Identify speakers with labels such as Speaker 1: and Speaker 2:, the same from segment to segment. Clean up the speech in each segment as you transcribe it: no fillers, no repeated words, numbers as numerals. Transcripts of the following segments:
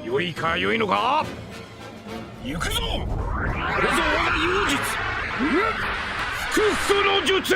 Speaker 1: 良いか良いのか。行くぞ。これぞ我が妖術。不服の術。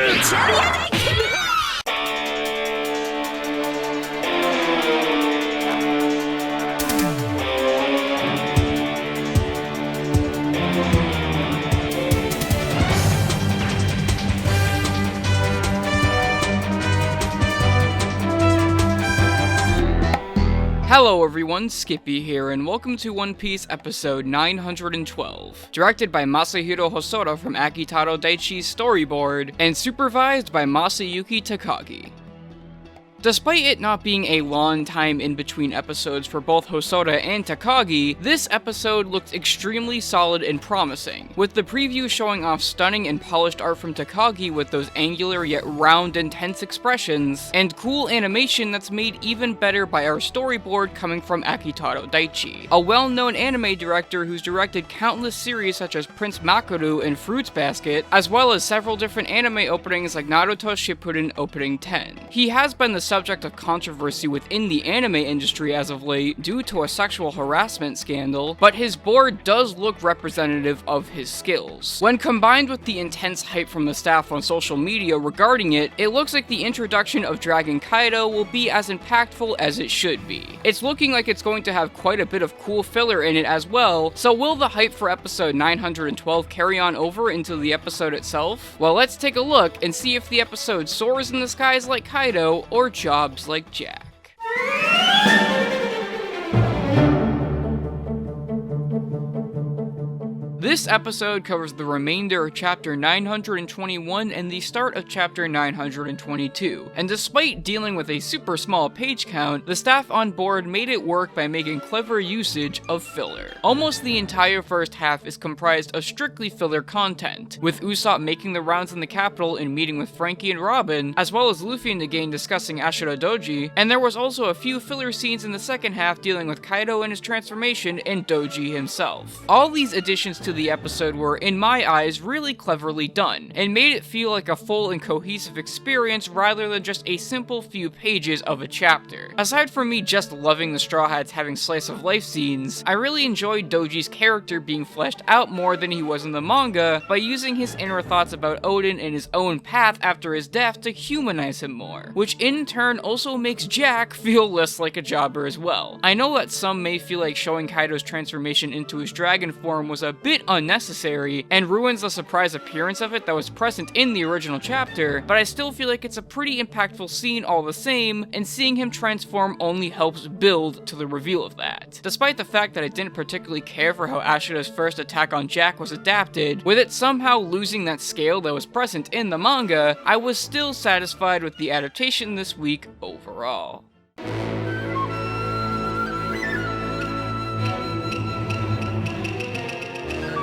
Speaker 2: Hello everyone, Skippy here, and welcome to One Piece episode 912, directed by Masahiro Hosoda from Akitaro Daichi's Storyboard, and supervised by Masayuki Takagi. Despite it not being a long time in between episodes for both Hosoda and Takagi, this episode looked extremely solid and promising, with the preview showing off stunning and polished art from Takagi with those angular yet round intense expressions, and cool animation that's made even better by our storyboard coming from Akitaro Daichi, a well-known anime director who's directed countless series such as Prince Makoru and Fruits Basket, as well as several different anime openings like Naruto Shippuden Opening 10. He has been the subject of controversy within the anime industry as of late due to a sexual harassment scandal, but his board does look representative of his skills. When combined with the intense hype from the staff on social media regarding it, it looks like the introduction of Dragon Kaido will be as impactful as it should be. It's looking like it's going to have quite a bit of cool filler in it as well, so will the hype for episode 912 carry on over into the episode itself? Well, let's take a look and see if the episode soars in the skies like Kaido or jobs like Jack. This episode covers the remainder of chapter 921 and the start of chapter 922, and despite dealing with a super small page count, the staff on board made it work by making clever usage of filler. Almost the entire first half is comprised of strictly filler content, with Usopp making the rounds in the capital and meeting with Frankie and Robin, as well as Luffy and Nagain discussing Ashura Doji, and there was also a few filler scenes in the second half dealing with Kaido and his transformation and Doji himself. All these additions to the episode were, in my eyes, really cleverly done, and made it feel like a full and cohesive experience rather than just a simple few pages of a chapter. Aside from me just loving the Straw Hats having slice of life scenes, I really enjoyed Doji's character being fleshed out more than he was in the manga by using his inner thoughts about Odin and his own path after his death to humanize him more, which in turn also makes Jack feel less like a jobber as well. I know that some may feel like showing Kaido's transformation into his dragon form was a bit unnecessary and ruins the surprise appearance of it that was present in the original chapter, but I still feel like it's a pretty impactful scene all the same, and seeing him transform only helps build to the reveal of that. Despite the fact that I didn't particularly care for how Ashura's first attack on Jack was adapted, with it somehow losing that scale that was present in the manga, I was still satisfied with the adaptation this week overall.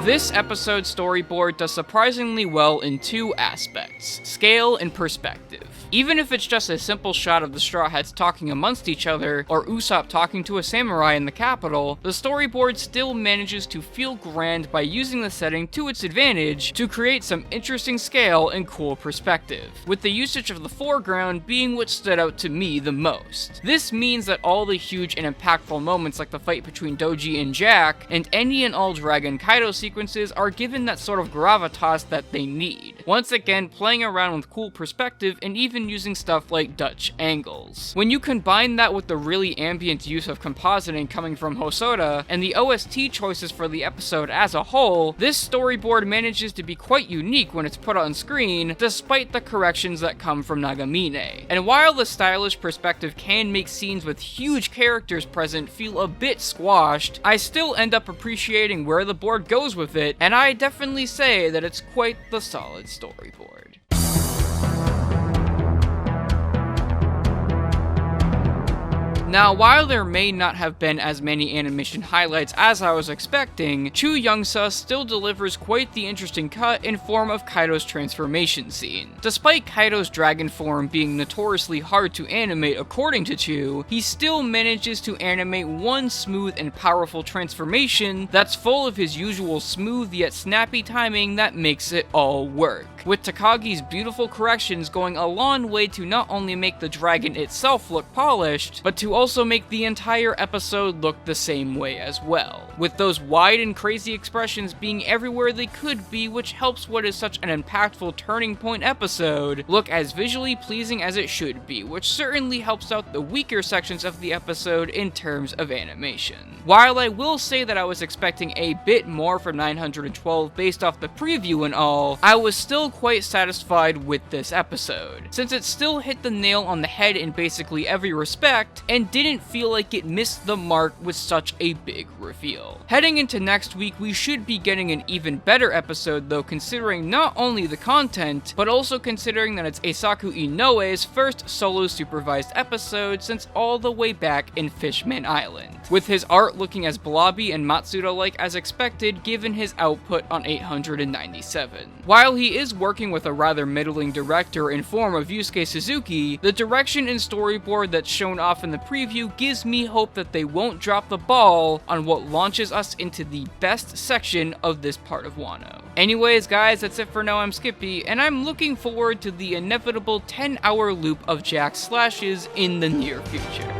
Speaker 2: This episode's storyboard does surprisingly well in two aspects: scale and perspective. Even if it's just a simple shot of the Straw Hats talking amongst each other, or Usopp talking to a samurai in the capital, the storyboard still manages to feel grand by using the setting to its advantage to create some interesting scale and cool perspective, with the usage of the foreground being what stood out to me the most. This means that all the huge and impactful moments like the fight between Doji and Jack, and any and all Dragon Kaido sequences are given that sort of gravitas that they need. Once again, playing around with cool perspective and even using stuff like Dutch angles. When you combine that with the really ambient use of compositing coming from Hosoda, and the OST choices for the episode as a whole, this storyboard manages to be quite unique when it's put on screen, despite the corrections that come from Nagamine. And while the stylish perspective can make scenes with huge characters present feel a bit squashed, I still end up appreciating where the board goes with it, and I definitely say that it's quite the solid storyboard. Now, while there may not have been as many animation highlights as I was expecting, Chu Youngsa still delivers quite the interesting cut in form of Kaido's transformation scene. Despite Kaido's dragon form being notoriously hard to animate according to Chu, he still manages to animate one smooth and powerful transformation that's full of his usual smooth yet snappy timing that makes it all work. with Takagi's beautiful corrections going a long way to not only make the dragon itself look polished, but to also make the entire episode look the same way as well, with those wide and crazy expressions being everywhere they could be, which helps what is such an impactful turning point episode look as visually pleasing as it should be, which certainly helps out the weaker sections of the episode in terms of animation. While I will say that I was expecting a bit more from 912 based off the preview and all, I was still quite satisfied with this episode, since it still hit the nail on the head in basically every respect, and didn't feel like it missed the mark with such a big reveal. Heading into next week, we should be getting an even better episode though, considering not only the content, but also considering that it's Eisaku Inoue's first solo supervised episode since all the way back in Fishman Island, with his art looking as blobby and Matsuda-like as expected given his output on 897. While he is working with a rather middling director in form of Yusuke Suzuki, the direction and storyboard that's shown off in the preview gives me hope that they won't drop the ball on what launches us into the best section of this part of Wano. Anyways guys, that's it for now. I'm Skippy, and I'm looking forward to the inevitable 10-hour loop of Jack slashes in the near future.